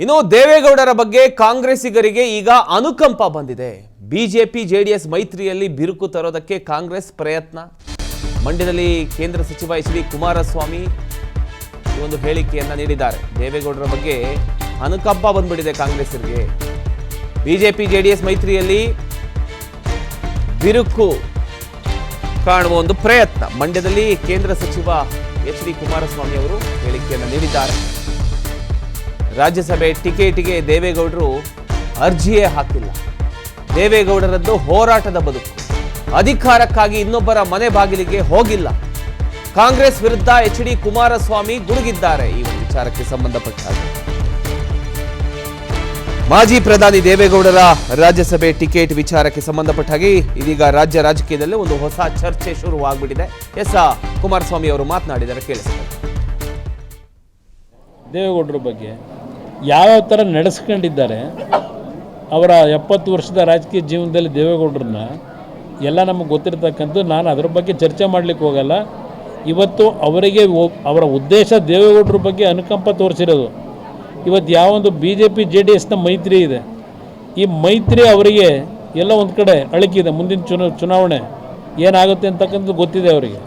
ಇನ್ನು ದೇವೇಗೌಡರ ಬಗ್ಗೆ ಕಾಂಗ್ರೆಸ್ಸಿಗರಿಗೆ ಈಗ ಅನುಕಂಪ ಬಂದಿದೆ. ಬಿಜೆಪಿ ಜೆಡಿಎಸ್ ಮೈತ್ರಿಯಲ್ಲಿ ಬಿರುಕು ತರೋದಕ್ಕೆ ಕಾಂಗ್ರೆಸ್ ಪ್ರಯತ್ನ. ಮಂಡ್ಯದಲ್ಲಿ ಕೇಂದ್ರ ಸಚಿವ ಎಚ್ ಡಿ ಕುಮಾರಸ್ವಾಮಿ ಒಂದು ಹೇಳಿಕೆಯನ್ನ ನೀಡಿದ್ದಾರೆ. ದೇವೇಗೌಡರ ಬಗ್ಗೆ ಅನುಕಂಪ ಬಂದ್ಬಿಟ್ಟಿದೆ ಕಾಂಗ್ರೆಸ್ಸಿಗರಿಗೆ. ಬಿಜೆಪಿ ಜೆಡಿಎಸ್ ಮೈತ್ರಿಯಲ್ಲಿ ಬಿರುಕು ಕಾಣುವ ಒಂದು ಪ್ರಯತ್ನ. ಮಂಡ್ಯದಲ್ಲಿ ಕೇಂದ್ರ ಸಚಿವ ಎಚ್ ಡಿ ಕುಮಾರಸ್ವಾಮಿ ಅವರು ಹೇಳಿಕೆಯನ್ನು ನೀಡಿದ್ದಾರೆ. ರಾಜ್ಯಸಭೆ ಟಿಕೆಟ್ಗೆ ದೇವೇಗೌಡರು ಅರ್ಜಿಯೇ ಹಾಕಿಲ್ಲ. ದೇವೇಗೌಡರದ್ದು ಹೋರಾಟದ ಬದುಕು. ಅಧಿಕಾರಕ್ಕಾಗಿ ಇನ್ನೊಬ್ಬರ ಮನೆ ಬಾಗಿಲಿಗೆ ಹೋಗಿಲ್ಲ. ಕಾಂಗ್ರೆಸ್ ವಿರುದ್ಧ ಎಚ್ ಡಿ ಕುಮಾರಸ್ವಾಮಿ ಗುಡುಗಿದ್ದಾರೆ. ಈ ಒಂದು ವಿಚಾರಕ್ಕೆ ಸಂಬಂಧಪಟ್ಟ ಹಾಗೆ ಮಾಜಿ ಪ್ರಧಾನಿ ದೇವೇಗೌಡರ ರಾಜ್ಯಸಭೆ ಟಿಕೆಟ್ ವಿಚಾರಕ್ಕೆ ಸಂಬಂಧಪಟ್ಟ ಹಾಗೆ ಇದೀಗ ರಾಜ್ಯ ರಾಜಕೀಯದಲ್ಲಿ ಒಂದು ಹೊಸ ಚರ್ಚೆ ಶುರುವಾಗ್ಬಿಟ್ಟಿದೆ. ಎಸ್ ಕುಮಾರಸ್ವಾಮಿ ಅವರು ಮಾತನಾಡಿದ್ದಾರೆ, ಕೇಳಿಸ್ತಾರೆ. ದೇವೇಗೌಡರ ಬಗ್ಗೆ ಯಾವ್ಯಾವ ಥರ ನಡೆಸ್ಕೊಂಡಿದ್ದಾರೆ, ಅವರ 70 ವರ್ಷದ ರಾಜಕೀಯ ಜೀವನದಲ್ಲಿ ದೇವೇಗೌಡರನ್ನ ಎಲ್ಲ ನಮಗೆ ಗೊತ್ತಿರತಕ್ಕಂಥದ್ದು. ನಾನು ಅದರ ಬಗ್ಗೆ ಚರ್ಚೆ ಮಾಡಲಿಕ್ಕೆ ಹೋಗಲ್ಲ. ಇವತ್ತು ಅವರಿಗೆ ಅವರ ಉದ್ದೇಶ ದೇವೇಗೌಡರ ಬಗ್ಗೆ ಅನುಕಂಪ ತೋರಿಸಿರೋದು. ಇವತ್ತು ಯಾವೊಂದು BJP JDSನ ಮೈತ್ರಿ ಇದೆ, ಈ ಮೈತ್ರಿ ಅವರಿಗೆ ಎಲ್ಲ ಒಂದು ಕಡೆ ಅಳಕಿದೆ. ಮುಂದಿನ ಚುನಾವಣೆ ಏನಾಗುತ್ತೆ ಅಂತಕ್ಕಂಥದ್ದು ಗೊತ್ತಿದೆ ಅವರಿಗೆ.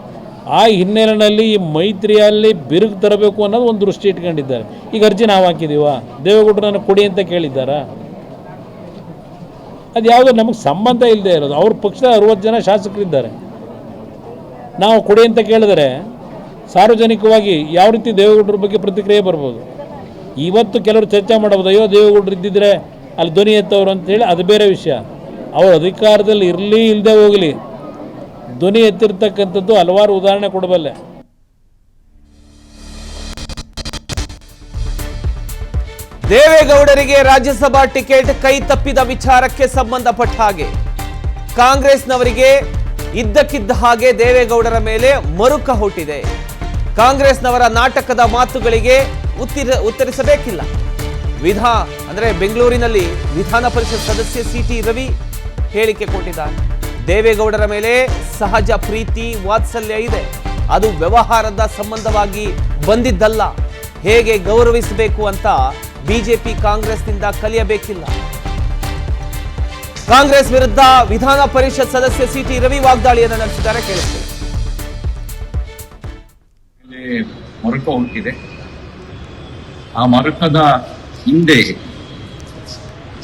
ಆ ಹಿನ್ನೆಲೆಯಲ್ಲಿ ಈ ಮೈತ್ರಿಯಲ್ಲಿ ಬಿರುಕು ತರಬೇಕು ಅನ್ನೋದು ಒಂದು ದೃಷ್ಟಿ ಇಟ್ಕೊಂಡಿದ್ದಾರೆ. ಈಗ ಅರ್ಜಿ ನಾವು ಹಾಕಿದ್ದೀವ, ದೇವೇಗೌಡರನ್ನು ಕೊಡಿ ಅಂತ ಕೇಳಿದ್ದಾರಾ? ಅದು ಯಾವುದೋ ನಮಗೆ ಸಂಬಂಧ ಇಲ್ಲದೆ ಇರೋದು. ಅವ್ರ ಪಕ್ಷದ 60 ಜನ ಶಾಸಕರಿದ್ದಾರೆ. ನಾವು ಕೊಡಿ ಅಂತ ಕೇಳಿದರೆ ಸಾರ್ವಜನಿಕವಾಗಿ ಯಾವ ರೀತಿ ದೇವೇಗೌಡರ ಬಗ್ಗೆ ಪ್ರತಿಕ್ರಿಯೆ ಬರ್ಬೋದು. ಇವತ್ತು ಕೆಲವರು ಚರ್ಚೆ ಮಾಡಬಹುದು, ಅಯ್ಯೋ ದೇವೇಗೌಡರು ಇದ್ದಿದ್ರೆ ಅಲ್ಲಿ ಧ್ವನಿ ಎತ್ತವರು ಅಂತೇಳಿ, ಅದು ಬೇರೆ ವಿಷಯ. ಅವರು ಅಧಿಕಾರದಲ್ಲಿ ಇರಲಿ ಇಲ್ಲದೆ ಹೋಗಲಿ, ಧ್ವನಿ ಎತ್ತಿರ್ತಕ್ಕಂಥದ್ದು ಹಲವಾರು ಉದಾಹರಣೆ ಕೊಡಬಲ್ಲೆ. ದೇವೇಗೌಡರಿಗೆ ರಾಜ್ಯಸಭಾ ಟಿಕೆಟ್ ಕೈ ತಪ್ಪಿದ ವಿಚಾರಕ್ಕೆ ಸಂಬಂಧಪಟ್ಟ ಹಾಗೆ ಕಾಂಗ್ರೆಸ್ನವರಿಗೆ ಇದ್ದಕ್ಕಿದ್ದ ಹಾಗೆ ದೇವೇಗೌಡರ ಮೇಲೆ ಮರುಕ ಹುಟ್ಟಿದೆ. ಕಾಂಗ್ರೆಸ್ನವರ ನಾಟಕದ ಮಾತುಗಳಿಗೆ ಉತ್ತರಿಸಬೇಕಿಲ್ಲ. ಅಂದ್ರೆ ಬೆಂಗಳೂರಿನಲ್ಲಿ ವಿಧಾನ ಪರಿಷತ್ ಸದಸ್ಯ CT ರವಿ ಹೇಳಿಕೆ ಕೊಟ್ಟಿದ್ದಾರೆ. ದೇವೇಗೌಡರ ಮೇಲೆ ಸಹಜ ಪ್ರೀತಿ ವಾತ್ಸಲ್ಯ ಇದೆ, ಅದು ವ್ಯವಹಾರದ ಸಂಬಂಧವಾಗಿ ಬಂದಿದ್ದಲ್ಲ. ಹೇಗೆ ಗೌರವಿಸಬೇಕು ಅಂತ ಬಿಜೆಪಿ ಕಾಂಗ್ರೆಸ್ನಿಂದ ಕಲಿಯಬೇಕಿಲ್ಲ. ಕಾಂಗ್ರೆಸ್ ವಿರುದ್ಧ ವಿಧಾನ ಪರಿಷತ್ ಸದಸ್ಯ CT ರವಿ ವಾಗ್ದಾಳಿಯನ್ನು ನಡೆಸಿದ್ದಾರೆ, ಕೇಳಿಸ್ತೀವಿ. ಮರುಕ ಉಂಟಿದೆ. ಆ ಮರುಕದ ಹಿಂದೆ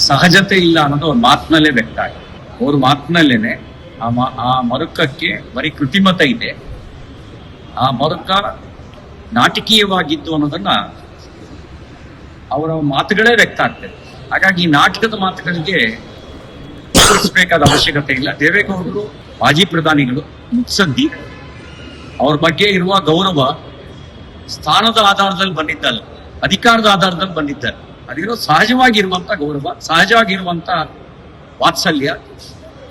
ಸಹಜತೆ ಇಲ್ಲ ಅನ್ನೋದು ಅವ್ರ ಮಾತಿನಲ್ಲೇ ವ್ಯಕ್ತ ಆಗಿದೆ. ಅವ್ರ ಮಾತಿನಲ್ಲೇನೆ ಆ ಮರುಕಕ್ಕೆ ಬರೀ ಕೃತಿಮತ ಇದೆ, ಆ ಮರುಕ ನಾಟಕೀಯವಾಗಿದ್ದು ಅನ್ನೋದನ್ನ ಅವರ ಮಾತುಗಳೇ ವ್ಯಕ್ತ ಆಗ್ತದೆ. ಹಾಗಾಗಿ ಈ ನಾಟಕದ ಮಾತುಗಳಿಗೆ ಉತ್ತರಿಸಬೇಕಾದ ಅವಶ್ಯಕತೆ ಇಲ್ಲ. ದೇವೇಗೌಡರು ಮಾಜಿ ಪ್ರಧಾನಿಗಳು, ಮುತ್ಸದ್ದಿ. ಅವ್ರ ಬಗ್ಗೆ ಇರುವ ಗೌರವ ಸ್ಥಾನದ ಆಧಾರದಲ್ಲಿ ಬಂದಿದ್ದಲ್ಲ, ಅಧಿಕಾರದ ಆಧಾರದಲ್ಲಿ ಬಂದಿದ್ದಾರೆ. ಅದಿರೋ ಸಹಜವಾಗಿರುವಂತ ಗೌರವ, ಸಹಜವಾಗಿರುವಂತ ವಾತ್ಸಲ್ಯ,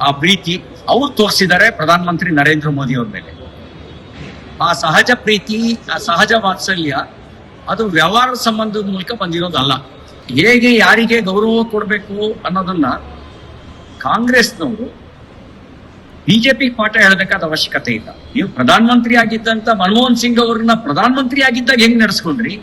ಆ ಪ್ರೀತಿ ಅವ್ರು ತೋರಿಸಿದ್ದಾರೆ ಪ್ರಧಾನಮಂತ್ರಿ ನರೇಂದ್ರ ಮೋದಿ ಅವ್ರ ಮೇಲೆ. ಆ ಸಹಜ ಪ್ರೀತಿ, ಆ ಸಹಜ ವಾತ್ಸಲ್ಯ ಅದು ವ್ಯವಹಾರ ಸಂಬಂಧದ ಮೂಲಕ ಬಂದಿರೋದಲ್ಲ. ಹೇಗೆ ಯಾರಿಗೆ ಗೌರವ ಕೊಡಬೇಕು ಅನ್ನೋದನ್ನ ಕಾಂಗ್ರೆಸ್ನವರು BJP ಪಾಠ ಹೇಳಬೇಕಾದ ಅವಶ್ಯಕತೆ ಇಲ್ಲ. ನೀವು ಪ್ರಧಾನಮಂತ್ರಿ ಆಗಿದ್ದಂತ ಮನಮೋಹನ್ ಸಿಂಗ್ ಅವ್ರನ್ನ ಪ್ರಧಾನಮಂತ್ರಿ ಆಗಿದ್ದಾಗ ಹೆಂಗ್ ನಡೆಸ್ಕೊಂಡ್ರಿ,